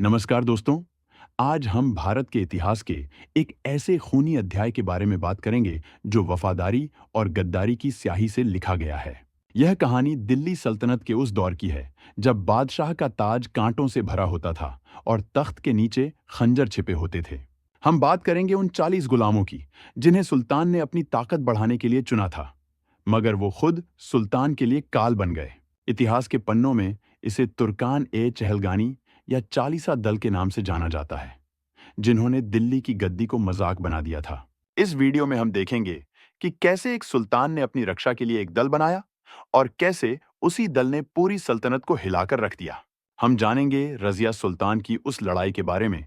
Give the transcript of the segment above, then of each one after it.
नमस्कार दोस्तों। आज हम भारत के इतिहास के एक ऐसे खूनी अध्याय के बारे में बात करेंगे जो वफादारी और गद्दारी की स्याही से लिखा गया है। यह कहानी दिल्ली सल्तनत के उस दौर की है जब बादशाह का ताज कांटों से भरा होता था और तख्त के नीचे खंजर छिपे होते थे। हम बात करेंगे उन 40 गुलामों की जिन्हें सुल्तान ने अपनी ताकत बढ़ाने के लिए चुना था, मगर वो खुद सुल्तान के लिए काल बन गए। इतिहास के पन्नों में इसे तुर्कान ए चहलगानी या चालीसा दल के नाम से जाना जाता है, जिन्होंने दिल्ली की गद्दी को मजाक बना दिया था। इस वीडियो में हम देखेंगे कि कैसे एक सुल्तान ने अपनी रक्षा के लिए एक दल बनाया और कैसे उसी दल ने पूरी सल्तनत को हिलाकर रख दिया। हम जानेंगे रजिया सुल्तान की उस लड़ाई के बारे में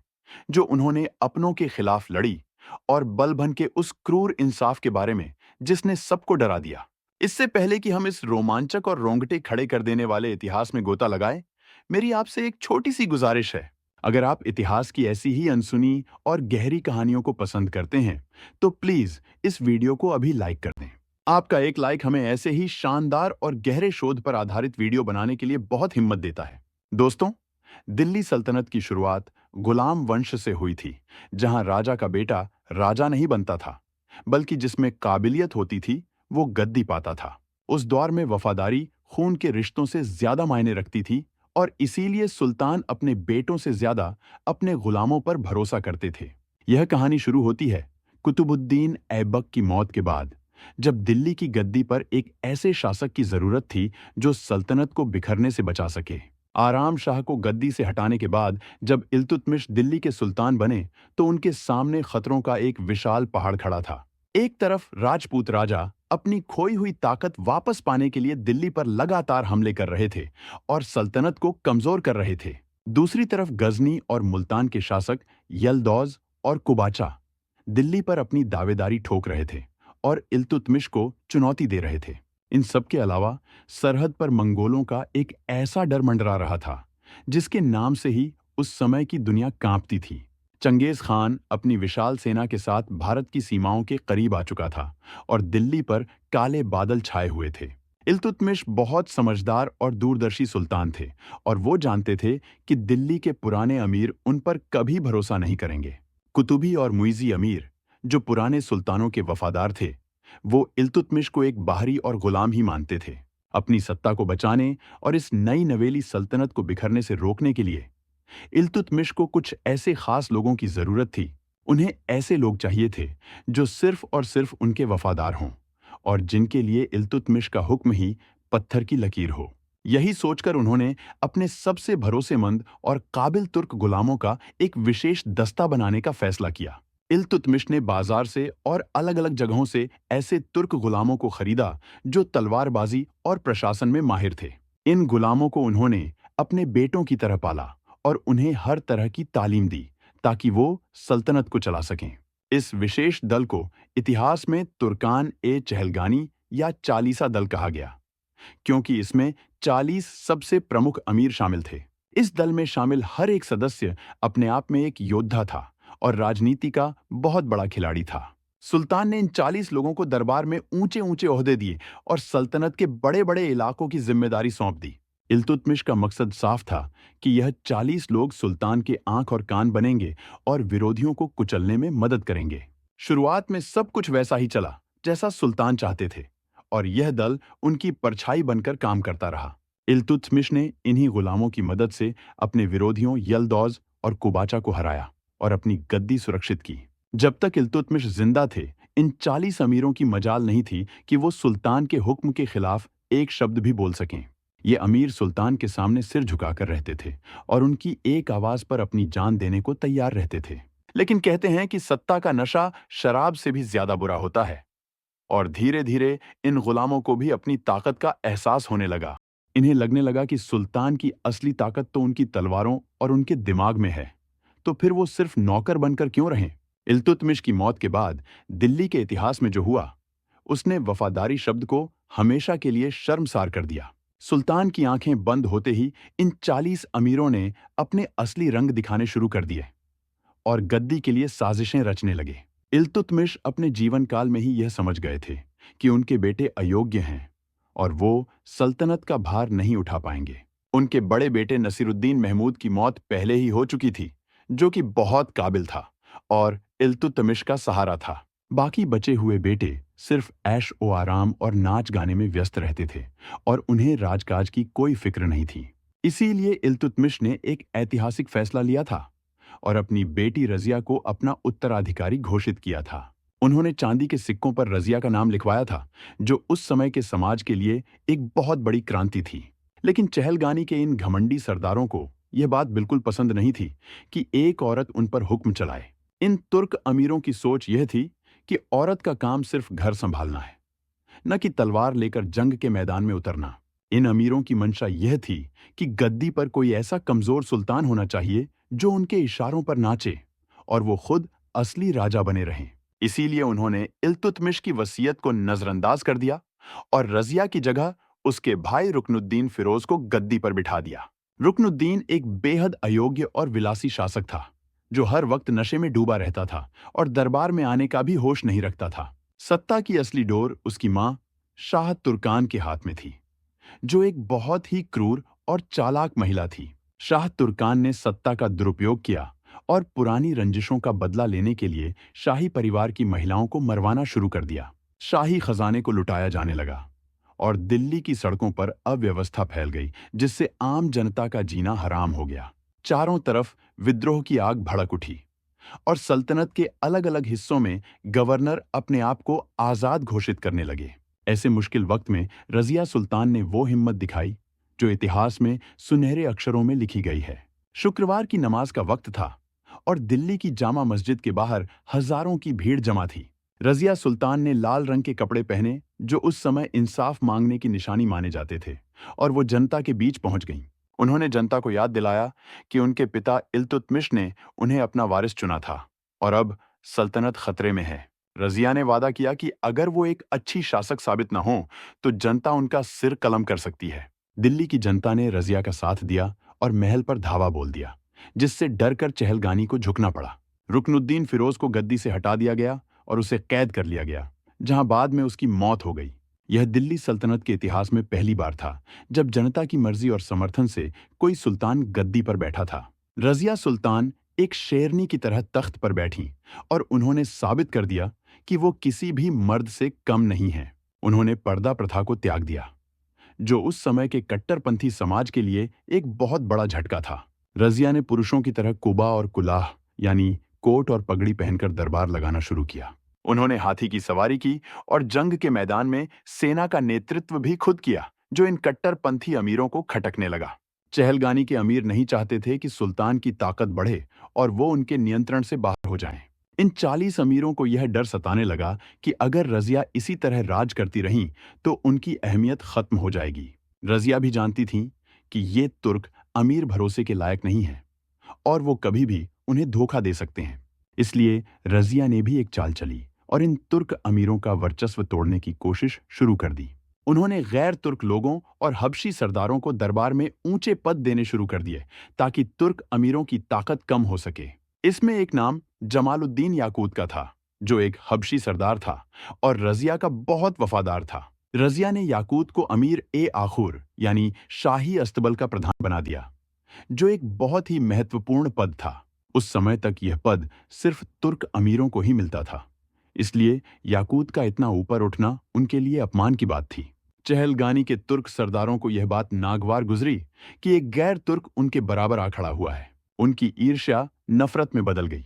जो उन्होंने अपनों के खिलाफ लड़ी और बलबन के उस क्रूर इंसाफ के बारे में जिसने सबको डरा दिया। इससे पहले कि हम इस रोमांचक और रोंगटे खड़े कर देने वाले इतिहास में गोता लगाएं, मेरी आपसे एक छोटी सी गुजारिश है। अगर आप इतिहास की ऐसी ही अनसुनी और गहरी कहानियों को पसंद करते हैं, तो प्लीज इस वीडियो को अभी लाइक कर दें। आपका एक लाइक हमें ऐसे ही शानदार और गहरे शोध पर आधारित वीडियो बनाने के लिए बहुत हिम्मत देता है। दोस्तों, दिल्ली सल्तनत की शुरुआत गुलाम वंश से हुई थी, जहां राजा का बेटा राजा नहीं बनता था, बल्कि जिसमें काबिलियत होती थी वो गद्दी पाता था। उस दौर में वफादारी खून के रिश्तों से ज्यादा मायने रखती थी और इसीलिए सुल्तान अपने बेटों से ज्यादा अपने गुलामों पर भरोसा करते थे। यह कहानी शुरू होती है कुतुबुद्दीन ऐबक की मौत के बाद, जब दिल्ली की गद्दी पर एक ऐसे शासक की जरूरत थी जो सल्तनत को बिखरने से बचा सके। आराम शाह को गद्दी से हटाने के बाद जब इल्तुतमिश दिल्ली के सुल्तान बने, तो उनके सामने खतरों का एक विशाल पहाड़ खड़ा था। एक तरफ राजपूत राजा अपनी खोई हुई ताकत वापस पाने के लिए दिल्ली पर लगातार हमले कर रहे थे और सल्तनत को कमजोर कर रहे थे। दूसरी तरफ गजनी और मुल्तान के शासक यलदौज और कुबाचा दिल्ली पर अपनी दावेदारी ठोक रहे थे और इल्तुतमिश को चुनौती दे रहे थे। इन सब के अलावा सरहद पर मंगोलों का एक ऐसा डर मंडरा रहा था जिसके नाम से ही उस समय की दुनिया कांपती थी। चंगेज खान अपनी विशाल सेना के साथ भारत की सीमाओं के करीब आ चुका था और दिल्ली पर काले बादल छाए हुए थे। इल्तुतमिश बहुत समझदार और दूरदर्शी सुल्तान थे और वो जानते थे कि दिल्ली के पुराने अमीर उन पर कभी भरोसा नहीं करेंगे। कुतुबी और मुइजी अमीर, जो पुराने सुल्तानों के वफादार थे, वो इल्तुतमिश को एक बाहरी और गुलाम ही मानते थे। अपनी सत्ता को बचाने और इस नई नवेली सल्तनत को बिखरने से रोकने के लिए इल्तुतमिश को कुछ ऐसे खास लोगों की जरूरत थी। उन्हें ऐसे लोग चाहिए थे जो सिर्फ और सिर्फ उनके वफादार हों और जिनके लिए इल्तुतमिश का हुक्म ही पत्थर की लकीर हो। यही सोचकर उन्होंने अपने सबसे भरोसेमंद और काबिल तुर्क गुलामों का एक विशेष दस्ता बनाने का फैसला किया। इल्तुतमिश ने बाजार से और अलग-अलग जगहों से ऐसे तुर्क गुलामों को खरीदा जो तलवारबाजी और प्रशासन में माहिर थे। इन गुलामों को उन्होंने अपने बेटों की तरह पाला और उन्हें हर तरह की तालीम दी ताकि वो सल्तनत को चला सकें। इस विशेष दल को इतिहास में तुर्कान ए चहलगानी या चालीसा दल कहा गया, क्योंकि इसमें 40 सबसे प्रमुख अमीर शामिल थे। इस दल में शामिल हर एक सदस्य अपने आप में एक योद्धा था और राजनीति का बहुत बड़ा खिलाड़ी था। सुल्तान ने इन 40 लोगों को दरबार में ऊंचे ऊंचे ओहदे दिए और सल्तनत के बड़े बड़े इलाकों की जिम्मेदारी सौंप दी। इल्तुतमिश का मकसद साफ था कि यह 40 लोग सुल्तान के आंख और कान बनेंगे और विरोधियों को कुचलने में मदद करेंगे। शुरुआत में सब कुछ वैसा ही चला जैसा सुल्तान चाहते थे और यह दल उनकी परछाई बनकर काम करता रहा। इल्तुतमिश ने इन्हीं गुलामों की मदद से अपने विरोधियों यलदौज और कुबाचा को हराया और अपनी गद्दी सुरक्षित की। जब तक इल्तुतमिश जिंदा थे, इन 40 अमीरों की मजाल नहीं थी कि वो सुल्तान के हुक्म के खिलाफ एक शब्द भी बोल सकें। ये अमीर सुल्तान के सामने सिर झुकाकर रहते थे और उनकी एक आवाज पर अपनी जान देने को तैयार रहते थे। लेकिन कहते हैं कि सत्ता का नशा शराब से भी ज्यादा बुरा होता है और धीरे धीरे इन गुलामों को भी अपनी ताकत का एहसास होने लगा। इन्हें लगने लगा कि सुल्तान की असली ताकत तो उनकी तलवारों और उनके दिमाग में है, तो फिर वो सिर्फ नौकर बनकर क्यों रहें। इल्तुतमिश की मौत के बाद दिल्ली के इतिहास में जो हुआ, उसने वफादारी शब्द को हमेशा के लिए शर्मसार कर दिया। सुल्तान की आंखें बंद होते ही इन 40 अमीरों ने अपने असली रंग दिखाने शुरू कर दिए और गद्दी के लिए साजिशें रचने लगे। इल्तुतमिश अपने जीवन काल में ही यह समझ गए थे कि उनके बेटे अयोग्य हैं और वो सल्तनत का भार नहीं उठा पाएंगे। उनके बड़े बेटे नसीरुद्दीन महमूद की मौत पहले ही हो चुकी थी, जो कि बहुत काबिल था और इल्तुतमिश का सहारा था। बाकी बचे हुए बेटे सिर्फ ऐश ओ आराम और नाच गाने में व्यस्त रहते थे और उन्हें राजकाज की कोई फिक्र नहीं थी। इसीलिए इल्तुतमिश ने एक ऐतिहासिक फैसला लिया था और अपनी बेटी रजिया को अपना उत्तराधिकारी घोषित किया था। उन्होंने चांदी के सिक्कों पर रजिया का नाम लिखवाया था, जो उस समय के समाज के लिए एक बहुत बड़ी क्रांति थी। लेकिन चहलगानी के इन घमंडी सरदारों को यह बात बिल्कुल पसंद नहीं थी कि एक औरत उन पर हुक्म चलाए। इन तुर्क अमीरों की सोच यह थी कि औरत का काम सिर्फ घर संभालना है, न कि तलवार लेकर जंग के मैदान में उतरना। इन अमीरों की मंशा यह थी कि गद्दी पर कोई ऐसा कमजोर सुल्तान होना चाहिए जो उनके इशारों पर नाचे और वो खुद असली राजा बने रहें। इसीलिए उन्होंने इल्तुतमिश की वसीयत को नजरअंदाज कर दिया और रजिया की जगह उसके भाई रुकनुद्दीन फिरोज को गद्दी पर बिठा दिया। रुकनुद्दीन एक बेहद अयोग्य और विलासी शासक था, जो हर वक्त नशे में डूबा रहता था और दरबार में आने का भी होश नहीं रखता था। सत्ता की असली डोर उसकी मां शाह तुर्कान के हाथ में थी, जो एक बहुत ही क्रूर और चालाक महिला थी। शाह तुर्कान ने सत्ता का दुरुपयोग किया और पुरानी रंजिशों का बदला लेने के लिए शाही परिवार की महिलाओं को मरवाना शुरू कर दिया। शाही खजाने को लुटाया जाने लगा और दिल्ली की सड़कों पर अव्यवस्था फैल गई, जिससे आम जनता का जीना हराम हो गया। चारों तरफ विद्रोह की आग भड़क उठी और सल्तनत के अलग अलग हिस्सों में गवर्नर अपने आप को आजाद घोषित करने लगे। ऐसे मुश्किल वक्त में रजिया सुल्तान ने वो हिम्मत दिखाई जो इतिहास में सुनहरे अक्षरों में लिखी गई है। शुक्रवार की नमाज का वक्त था और दिल्ली की जामा मस्जिद के बाहर हजारों की भीड़ जमा थी। रजिया सुल्तान ने लाल रंग के कपड़े पहने, जो उस समय इंसाफ मांगने की निशानी माने जाते थे, और वो जनता के बीच पहुंच गईं। उन्होंने जनता को याद दिलाया कि उनके पिता इल्तुतमिश ने उन्हें अपना वारिस चुना था और अब सल्तनत खतरे में है। रजिया ने वादा किया कि अगर वो एक अच्छी शासक साबित न हो तो जनता उनका सिर कलम कर सकती है। दिल्ली की जनता ने रजिया का साथ दिया और महल पर धावा बोल दिया, जिससे डरकर चहलगानी को झुकना पड़ा। रुकनुद्दीन फिरोज को गद्दी से हटा दिया गया और उसे कैद कर लिया गया, जहां बाद में उसकी मौत हो गई। यह दिल्ली सल्तनत के इतिहास में पहली बार था जब जनता की मर्जी और समर्थन से कोई सुल्तान गद्दी पर बैठा था। रजिया सुल्तान एक शेरनी की तरह तख्त पर बैठी और उन्होंने साबित कर दिया कि वो किसी भी मर्द से कम नहीं है। उन्होंने पर्दा प्रथा को त्याग दिया, जो उस समय के कट्टरपंथी समाज के लिए एक बहुत बड़ा झटका था। रजिया ने पुरुषों की तरह कुबा और कुलाह यानी कोट और पगड़ी पहनकर दरबार लगाना शुरू किया। उन्होंने हाथी की सवारी की और जंग के मैदान में सेना का नेतृत्व भी खुद किया, जो इन कट्टरपंथी अमीरों को खटकने लगा। चहलगानी के अमीर नहीं चाहते थे कि सुल्तान की ताकत बढ़े और वो उनके नियंत्रण से बाहर हो जाएं। इन 40 अमीरों को यह डर सताने लगा कि अगर रजिया इसी तरह राज करती रहीं तो उनकी अहमियत खत्म हो जाएगी। रजिया भी जानती थीं कि ये तुर्क अमीर भरोसे के लायक नहीं हैं और वो कभी भी उन्हें धोखा दे सकते हैं। इसलिए रजिया ने भी एक चाल चली और इन तुर्क अमीरों का वर्चस्व तोड़ने की कोशिश शुरू कर दी। उन्होंने गैर तुर्क लोगों और हबशी सरदारों को दरबार में ऊंचे पद देने शुरू कर दिए ताकि तुर्क अमीरों की ताकत कम हो सके। इसमें एक नाम जमालुद्दीन याकूत का था, जो एक हबशी सरदार था और रजिया का बहुत वफादार था। रजिया ने याकूत को अमीर ए आखुर यानी शाही अस्तबल का प्रधान बना दिया, जो एक बहुत ही महत्वपूर्ण पद था। उस समय तक यह पद सिर्फ तुर्क अमीरों को ही मिलता था, इसलिए याकूत का इतना ऊपर उठना उनके लिए अपमान की बात थी। चहलगानी के तुर्क सरदारों को यह बात नागवार गुजरी कि एक गैर तुर्क उनके बराबर आ खड़ा हुआ है। उनकी ईर्ष्या नफरत में बदल गई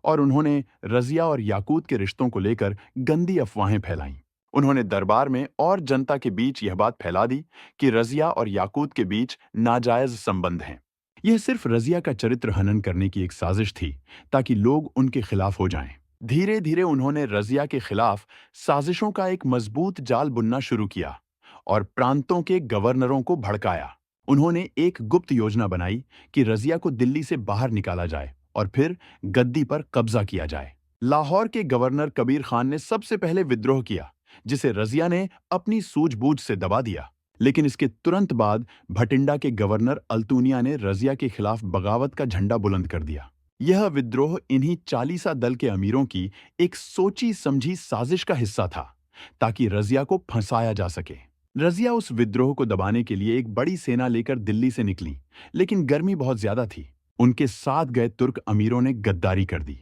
और उन्होंने रजिया और याकूत के रिश्तों को लेकर गंदी अफवाहें फैलाईं। उन्होंने दरबार में और जनता के बीच यह बात फैला दी कि रजिया और याकूत के बीच नाजायज संबंध हैं। यह सिर्फ रजिया का चरित्र हनन करने की एक साजिश थी ताकि लोग उनके खिलाफ हो जाएं। धीरे धीरे उन्होंने रजिया के खिलाफ साजिशों का एक मजबूत जाल बुनना शुरू किया और प्रांतों के गवर्नरों को भड़काया। उन्होंने एक गुप्त योजना बनाई कि रजिया को दिल्ली से बाहर निकाला जाए और फिर गद्दी पर कब्जा किया जाए। लाहौर के गवर्नर कबीर खान ने सबसे पहले विद्रोह किया, जिसे रजिया ने अपनी सूझबूझ से दबा दिया। लेकिन इसके तुरंत बाद भटिंडा के गवर्नर अल्तूनिया ने रजिया के खिलाफ बगावत का झंडा बुलंद कर दिया। यह विद्रोह इन्हीं चालीसा दल के अमीरों की एक सोची समझी साजिश का हिस्सा था ताकि रजिया को फंसाया जा सके। रजिया उस विद्रोह को दबाने के लिए एक बड़ी सेना लेकर दिल्ली से निकली, लेकिन गर्मी बहुत ज्यादा थी। उनके साथ गए तुर्क अमीरों ने गद्दारी कर दी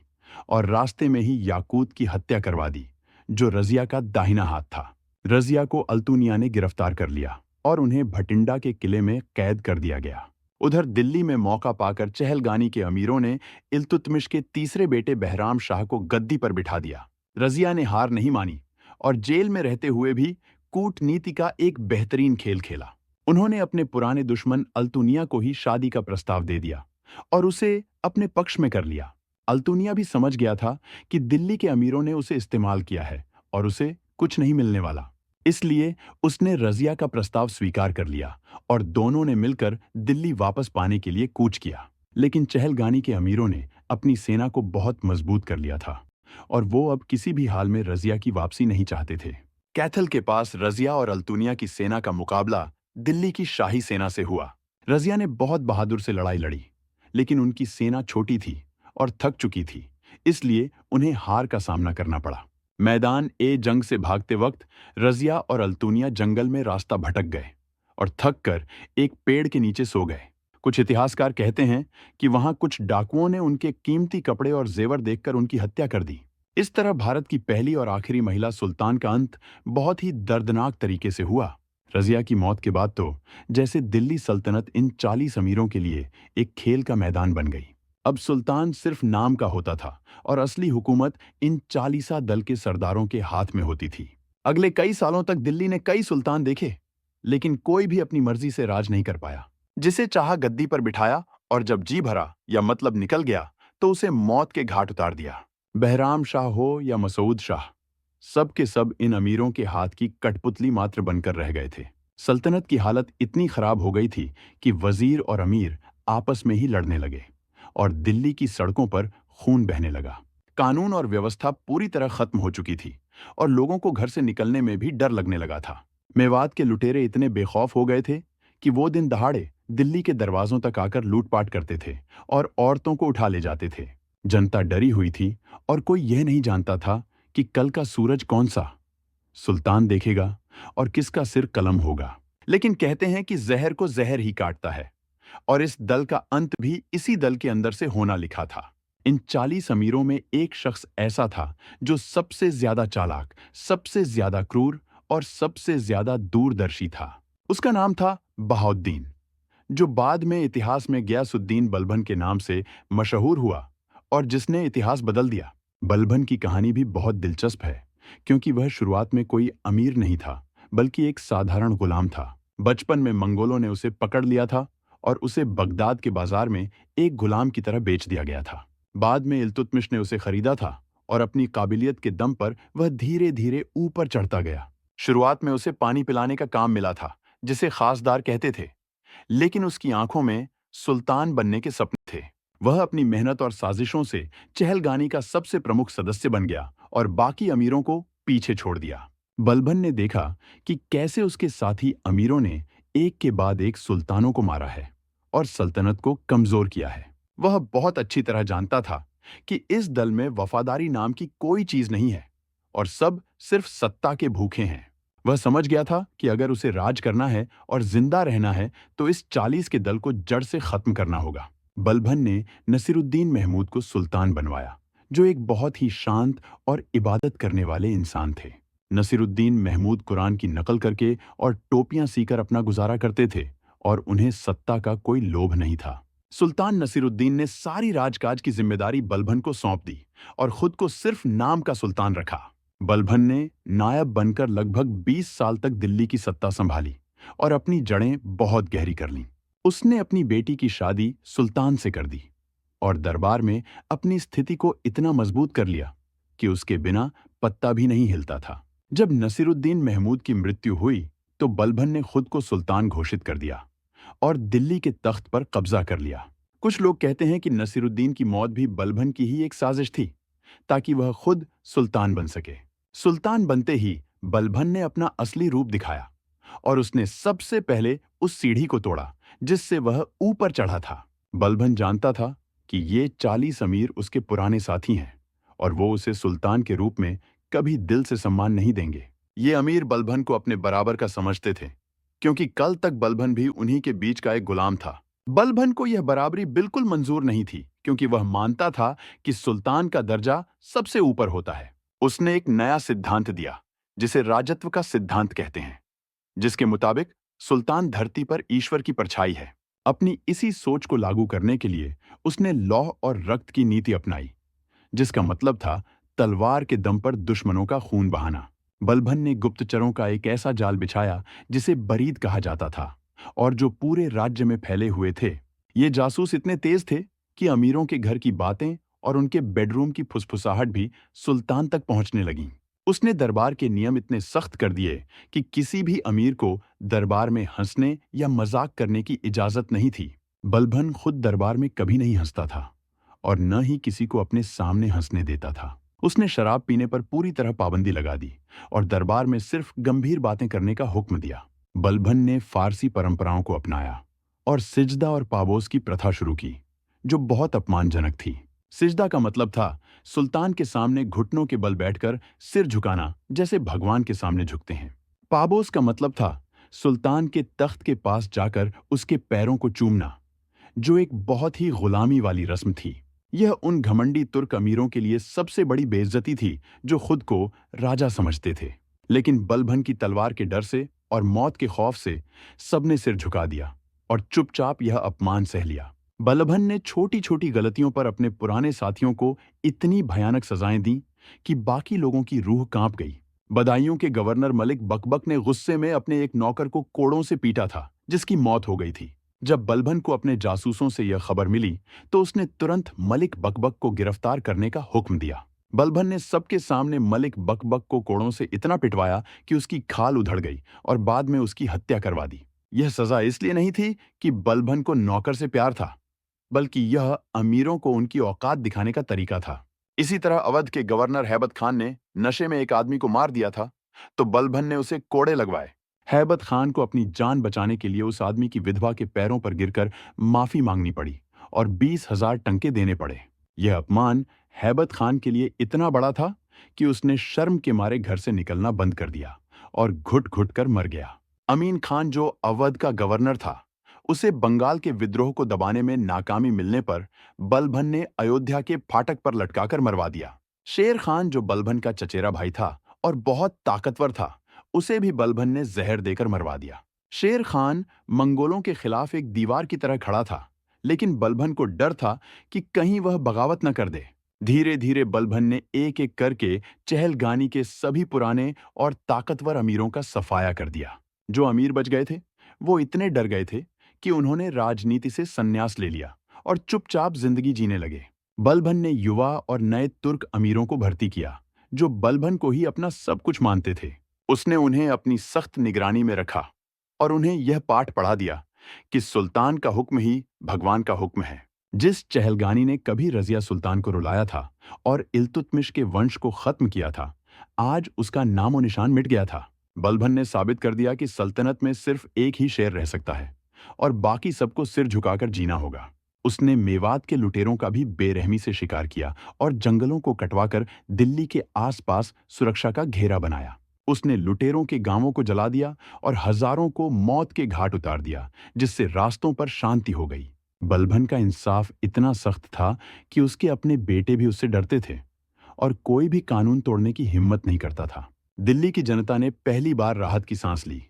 और रास्ते में ही याकूत की हत्या करवा दी, जो रजिया का दाहिना हाथ था। रजिया को अल्तुनिया ने गिरफ्तार कर लिया और उन्हें भटिंडा के किले में कैद कर दिया गया। उधर दिल्ली में मौका पाकर चहलगानी के अमीरों ने इल्तुतमिश के तीसरे बेटे बहराम शाह को गद्दी पर बिठा दिया। रजिया ने हार नहीं मानी और जेल में रहते हुए भी कूटनीति का एक बेहतरीन खेल खेला। उन्होंने अपने पुराने दुश्मन अल्तुनिया को ही शादी का प्रस्ताव दे दिया और उसे अपने पक्ष में कर लिया। अल्तुनिया भी समझ गया था कि दिल्ली के अमीरों ने उसे इस्तेमाल किया है और उसे कुछ नहीं मिलने वाला। इसलिए उसने रजिया का प्रस्ताव स्वीकार कर लिया और दोनों ने मिलकर दिल्ली वापस पाने के लिए कूच किया। लेकिन चहलगानी के अमीरों ने अपनी सेना को बहुत मजबूत कर लिया था और वो अब किसी भी हाल में रजिया की वापसी नहीं चाहते थे। कैथल के पास रजिया और अल्तुनिया की सेना का मुकाबला दिल्ली की शाही सेना से हुआ। रजिया ने बहुत बहादुर से लड़ाई लड़ी, लेकिन उनकी सेना छोटी थी और थक चुकी थी, इसलिए उन्हें हार का सामना करना पड़ा। मैदान ए जंग से भागते वक्त रजिया और अल्तुनिया जंगल में रास्ता भटक गए और थक कर एक पेड़ के नीचे सो गए। कुछ इतिहासकार कहते हैं कि वहां कुछ डाकुओं ने उनके कीमती कपड़े और जेवर देखकर उनकी हत्या कर दी। इस तरह भारत की पहली और आखिरी महिला सुल्तान का अंत बहुत ही दर्दनाक तरीके से हुआ। रजिया की मौत के बाद तो जैसे दिल्ली सल्तनत इन 40 अमीरों के लिए एक खेल का मैदान बन गई। अब सुल्तान सिर्फ नाम का होता था और असली हुकूमत इन 40 दल के सरदारों के हाथ में होती थी। अगले कई सालों तक दिल्ली ने कई सुल्तान देखे, लेकिन कोई भी अपनी मर्जी से राज नहीं कर पाया। जिसे चाहा गद्दी पर बिठाया और जब जी भरा या मतलब निकल गया तो उसे मौत के घाट उतार दिया। बहराम शाह हो या मसूद शाह, सब के सब इन अमीरों के हाथ की कठपुतली मात्र बनकर रह गए थे। सल्तनत की हालत इतनी खराब हो गई थी कि वजीर और अमीर आपस में ही लड़ने लगे और दिल्ली की सड़कों पर खून बहने लगा। कानून और व्यवस्था पूरी तरह खत्म हो चुकी थी और लोगों को घर से निकलने में भी डर लगने लगा था। मेवात के लुटेरे इतने बेखौफ हो गए थे कि वो दिन दहाड़े दिल्ली के दरवाजों तक आकर लूटपाट करते थे और औरतों को उठा ले जाते थे। जनता डरी हुई थी और कोई यह नहीं जानता था कि कल का सूरज कौन सा सुल्तान देखेगा और किसका सिर कलम होगा। लेकिन कहते हैं कि जहर को जहर ही काटता है और इस दल का अंत भी इसी दल के अंदर से होना लिखा था। इन 40 अमीरों में एक शख्स ऐसा था जो सबसे ज्यादा चालाक, सबसे ज्यादा क्रूर और सबसे ज्यादा दूरदर्शी था। उसका नाम था बहाउद्दीन, जो बाद में इतिहास में गयासुद्दीन बलबन के नाम से मशहूर हुआ और जिसने इतिहास बदल दिया। बलबन की कहानी भी बहुत दिलचस्प है, क्योंकि वह शुरुआत में कोई अमीर नहीं था, बल्कि एक साधारण गुलाम था। बचपन में मंगोलों ने उसे पकड़ लिया था और उसे बगदाद के बाजार में एक गुलाम की तरह बेच दिया गया था। बाद में इल्तुतमिश ने उसे खरीदा था और अपनी काबिलियत के दम पर वह धीरे धीरे ऊपर चढ़ता गया। शुरुआत में उसे पानी पिलाने का काम मिला था, जिसे खासदार कहते थे, लेकिन उसकी आंखों में सुल्तान बनने के सपने थे। वह अपनी मेहनत और साजिशों से चहलगानी का सबसे प्रमुख सदस्य बन गया और बाकी अमीरों को पीछे छोड़ दिया। बलबन ने देखा कि कैसे उसके साथी अमीरों ने एक के बाद एक सुल्तानों को मारा है और सल्तनत को कमजोर किया है। वह बहुत अच्छी तरह जानता था कि इस दल में वफादारी नाम की कोई चीज नहीं है और सब सिर्फ सत्ता के भूखे हैं। वह समझ गया था कि अगर उसे राज करना है और जिंदा रहना है तो इस 40 के दल को जड़ से खत्म करना होगा। बलबन ने नसीरुद्दीन महमूद को सुल्तान बनवाया, जो एक बहुत ही शांत और इबादत करने वाले इंसान थे। नसीरुद्दीन महमूद कुरान की नकल करके और टोपियां सीकर अपना गुजारा करते थे और उन्हें सत्ता का कोई लोभ नहीं था। सुल्तान नसीरुद्दीन ने सारी राजकाज की जिम्मेदारी बलबन को सौंप दी और खुद को सिर्फ नाम का सुल्तान रखा। बलबन ने नायब बनकर लगभग 20 साल तक दिल्ली की सत्ता संभाली और अपनी जड़ें बहुत गहरी कर लीं। उसने अपनी बेटी की शादी सुल्तान से कर दी और दरबार में अपनी स्थिति को इतना मजबूत कर लिया कि उसके बिना पत्ता भी नहीं हिलता था। जब नसीरुद्दीन महमूद की मृत्यु हुई तो बलबन ने खुद को सुल्तान घोषित कर दिया और दिल्ली के तख्त पर कब्जा कर लिया। कुछ लोग कहते हैं कि नसीरुद्दीन की मौत भी बलबन की ही एक साजिश थी, ताकि वह खुद सुल्तान बन सके। सुल्तान बनते ही बलबन ने अपना असली रूप दिखाया और उसने सबसे पहले उस सीढ़ी को तोड़ा जिससे वह ऊपर चढ़ा था। बलबन जानता था कि ये 40 अमीर उसके पुराने साथी हैं और वो उसे सुल्तान के रूप में कभी दिल से सम्मान नहीं देंगे। ये अमीर बलबन को अपने बराबर का समझते थे, क्योंकि कल तक बलबन भी उन्हीं के बीच का एक गुलाम था। बलबन को यह बराबरी बिल्कुल मंजूर नहीं थी, क्योंकि वह मानता था कि सुल्तान का दर्जा सबसे ऊपर होता है। उसने एक नया सिद्धांत दिया, जिसे राजत्व का सिद्धांत कहते हैं, जिसके मुताबिक सुल्तान धरती पर ईश्वर की परछाई है। अपनी इसी सोच को लागू करने के लिए उसने लौह और रक्त की नीति अपनाई, जिसका मतलब था तलवार के दम पर दुश्मनों का खून बहाना। बलबन ने गुप्तचरों का एक ऐसा जाल बिछाया जिसे बरीद कहा जाता था, और जो पूरे राज्य में फैले हुए थे। ये जासूस इतने तेज थे कि अमीरों के घर की बातें और उनके बेडरूम की फुसफुसाहट भी सुल्तान तक पहुंचने लगीं। उसने दरबार के नियम इतने सख्त कर दिए कि किसी भी अमीर को दरबार में हंसने या मजाक करने की इजाजत नहीं थी। बलबन खुद दरबार में कभी नहीं हंसता था, और न ही किसी को अपने सामने हंसने देता था। उसने शराब पीने पर पूरी तरह पाबंदी लगा दी और दरबार में सिर्फ गंभीर बातें करने का हुक्म दिया। बलबन ने फारसी परंपराओं को अपनाया और सिजदा और पाबोस की प्रथा शुरू की, जो बहुत अपमानजनक थी। सिजदा का मतलब था सुल्तान के सामने घुटनों के बल बैठकर सिर झुकाना, जैसे भगवान के सामने झुकते हैं। पाबोस का मतलब था सुल्तान के तख्त के पास जाकर उसके पैरों को चूमना, जो एक बहुत ही गुलामी वाली रस्म थी। यह उन घमंडी तुर्क अमीरों के लिए सबसे बड़ी बेइज्जती थी जो खुद को राजा समझते थे। लेकिन बलबन की तलवार के डर से और मौत के खौफ से सबने सिर झुका दिया और चुपचाप यह अपमान सह लिया। बलबन ने छोटी छोटी गलतियों पर अपने पुराने साथियों को इतनी भयानक सजाएं दी कि बाकी लोगों की रूह कांप गई। बदायूं के गवर्नर मलिक बकबक ने गुस्से में अपने एक नौकर को कोड़ों से पीटा था, जिसकी मौत हो गई थी। जब बलबन को अपने जासूसों से यह खबर मिली तो उसने तुरंत मलिक बकबक को गिरफ्तार करने का हुक्म दिया। बलबन ने सबके सामने मलिक बकबक को कोड़ों से इतना पिटवाया कि उसकी खाल उधड़ गई और बाद में उसकी हत्या करवा दी। यह सजा इसलिए नहीं थी कि बलबन को नौकर से प्यार था, बल्कि यह अमीरों को उनकी औकात दिखाने का तरीका था। इसी तरह अवध के गवर्नर हैबत खान ने नशे में एक आदमी को मार दिया था, तो बलबन ने उसे कोड़े लगवाए। हैबत खान को अपनी जान बचाने के लिए उस आदमी की विधवा के पैरों पर गिरकर माफी मांगनी पड़ी और 20,000 टंके देने पड़े। यह अपमान हैबत खान के लिए इतना बड़ा था कि उसने शर्म के मारे घर से निकलना बंद कर दिया और घुट घुट कर मर गया। अमीन खान, जो अवध का गवर्नर था, उसे बंगाल के विद्रोह को दबाने में नाकामी मिलने पर बलबन ने अयोध्या के फाटक पर लटकाकर मरवा दिया। शेर खान, जो बलबन का चचेरा भाई था और बहुत ताकतवर था, उसे भी बलबन ने जहर देकर मरवा दिया। शेर खान मंगोलों के खिलाफ एक दीवार की तरह खड़ा था, लेकिन बलबन को डर था कि कहीं वह बगावत न कर दे। धीरे धीरे बलबन ने एक एक करके चहलगानी के सभी पुराने और ताकतवर अमीरों का सफाया कर दिया। जो अमीर बच गए थे, वो इतने डर गए थे कि उन्होंने राजनीति से संन्यास ले लिया और चुपचाप जिंदगी जीने लगे। बलबन ने युवा और नए तुर्क अमीरों को भर्ती किया, जो बलबन को ही अपना सब कुछ मानते थे। उसने उन्हें अपनी सख्त निगरानी में रखा और उन्हें यह पाठ पढ़ा दिया कि सुल्तान का हुक्म ही भगवान का हुक्म है। जिस चहलगानी ने कभी रजिया सुल्तान को रुलाया था और इल्तुतमिश के वंश को खत्म किया था, आज उसका नामो निशान मिट गया था। बलबन ने साबित कर दिया कि सल्तनत में सिर्फ एक ही शेर रह सकता है और बाकी सबको सिर झुकाकर जीना होगा। उसने मेवात के लुटेरों का भी बेरहमी से शिकार किया और जंगलों को कटवाकर दिल्ली के आसपास सुरक्षा का घेरा बनाया। उसने लुटेरों के गांवों को जला दिया और हजारों को मौत के घाट उतार दिया, जिससे रास्तों पर शांति हो गई। बलबन का इंसाफ इतना सख्त था कि उसके अपने बेटे भी उससे डरते थे और कोई भी कानून तोड़ने की हिम्मत नहीं करता था। दिल्ली की जनता ने पहली बार राहत की सांस ली,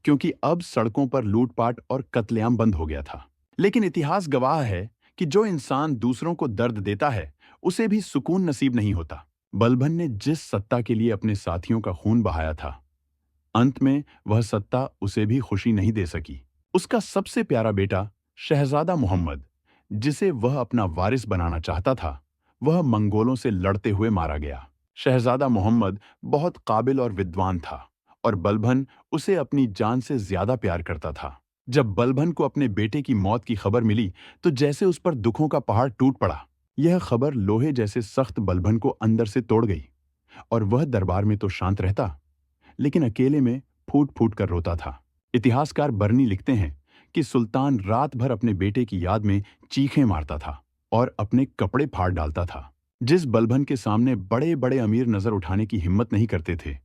क्योंकि अब सड़कों पर लूटपाट और कत्लेआम बंद हो गया था। लेकिन इतिहास गवाह है कि जो इंसान दूसरों को दर्द देता है, उसे भी सुकून नसीब नहीं होता। बलबन ने जिस सत्ता के लिए अपने साथियों का खून बहाया था, अंत में वह सत्ता उसे भी खुशी नहीं दे सकी। उसका सबसे प्यारा बेटा शहजादा मोहम्मद, जिसे वह अपना वारिस बनाना चाहता था, वह मंगोलों से लड़ते हुए मारा गया। शहजादा मोहम्मद बहुत काबिल और विद्वान था और बलबन उसे अपनी जान से ज्यादा प्यार करता था। जब बलबन को अपने बेटे की मौत की खबर मिली तो जैसे उस पर दुखों का पहाड़ टूट पड़ा। यह खबर लोहे जैसे सख्त बलबन को अंदर से तोड़ गई और वह दरबार में तो शांत रहता, लेकिन अकेले में फूट फूट कर रोता था। इतिहासकार बर्नी लिखते हैं कि सुल्तान रात भर अपने बेटे की याद में चीखें मारता था और अपने कपड़े फाड़ डालता था। जिस बलबन के सामने बड़े बड़े अमीर नजर उठाने की हिम्मत नहीं करते थे,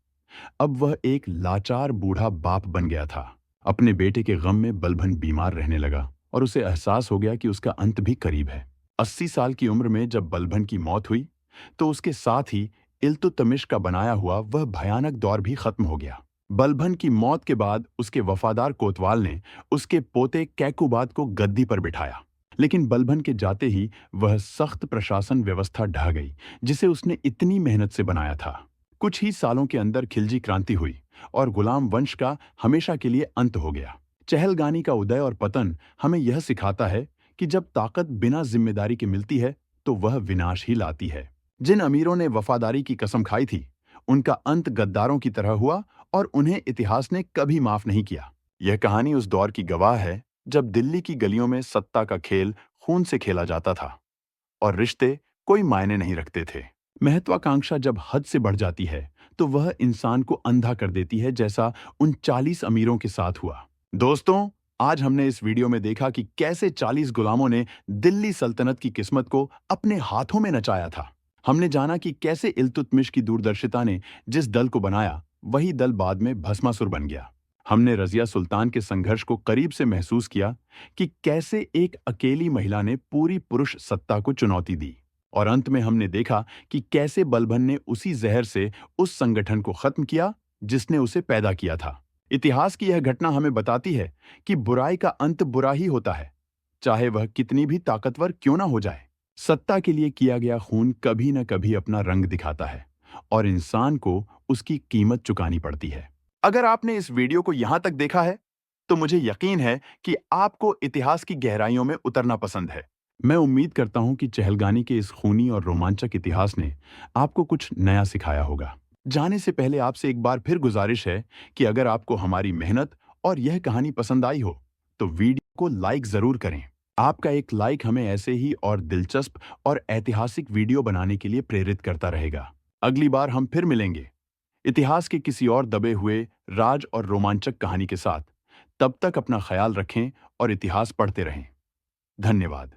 अब वह एक लाचार बूढ़ा बाप बन गया था। अपने बेटे के गम में बलबन बीमार रहने लगा और उसे एहसास हो गया कि उसका अंत भी करीब है। 80 साल की उम्र में जब बलबन की मौत हुई, तो उसके साथ ही इल्तुतमिश का बनाया हुआ वह भयानक दौर भी खत्म हो गया। बलबन की मौत के बाद उसके वफादार कोतवाल ने उसके पोते कैकुबाद को गद्दी पर बिठाया। लेकिन बलबन के जाते ही वह सख्त प्रशासन व्यवस्था ढह गई, जिसे उसने इतनी मेहनत से बनाया था। कुछ ही सालों के अंदर खिलजी क्रांति हुई और गुलाम वंश का हमेशा के लिए अंत हो गया। चहलगानी का उदय और पतन हमें यह सिखाता है कि जब ताकत बिना जिम्मेदारी के मिलती है, तो वह विनाश ही लाती है। जिन अमीरों ने वफादारी की कसम खाई थी, उनका अंत गद्दारों की तरह हुआ और उन्हें इतिहास ने कभी माफ नहीं किया। यह कहानी उस दौर की गवाह है जब दिल्ली की गलियों में सत्ता का खेल खून से खेला जाता था और रिश्ते कोई मायने नहीं रखते थे। महत्वाकांक्षा जब हद से बढ़ जाती है, तो वह इंसान को अंधा कर देती है, जैसा उन 40 अमीरों के साथ हुआ। दोस्तों, आज हमने इस वीडियो में देखा कि कैसे 40 गुलामों ने दिल्ली सल्तनत की किस्मत को अपने हाथों में नचाया था। हमने जाना कि कैसे इल्तुतमिश की दूरदर्शिता ने जिस दल को बनाया, वही दल बाद में भस्मासुर बन गया। हमने रजिया सुल्तान के संघर्ष को करीब से महसूस किया कि कैसे एक अकेली महिला ने पूरी पुरुष सत्ता को चुनौती दी। और अंत में हमने देखा कि कैसे बलबन ने उसी जहर से उस संगठन को खत्म किया जिसने उसे पैदा किया था। इतिहास की यह घटना हमें बताती है कि बुराई का अंत बुरा ही होता है, चाहे वह कितनी भी ताकतवर क्यों ना हो जाए। सत्ता के लिए किया गया खून कभी न कभी अपना रंग दिखाता है और इंसान को उसकी कीमत चुकानी पड़ती है। अगर आपने इस वीडियो को यहां तक देखा है, तो मुझे यकीन है कि आपको इतिहास की गहराइयों में उतरना पसंद है। मैं उम्मीद करता हूं कि चहलगानी के इस खूनी और रोमांचक इतिहास ने आपको कुछ नया सिखाया होगा। जाने से पहले आपसे एक बार फिर गुजारिश है कि अगर आपको हमारी मेहनत और यह कहानी पसंद आई हो, तो वीडियो को लाइक जरूर करें। आपका एक लाइक हमें ऐसे ही और दिलचस्प और ऐतिहासिक वीडियो बनाने के लिए प्रेरित करता रहेगा। अगली बार हम फिर मिलेंगे इतिहास के किसी और दबे हुए राज और रोमांचक कहानी के साथ। तब तक अपना ख्याल रखें और इतिहास पढ़ते रहें। धन्यवाद।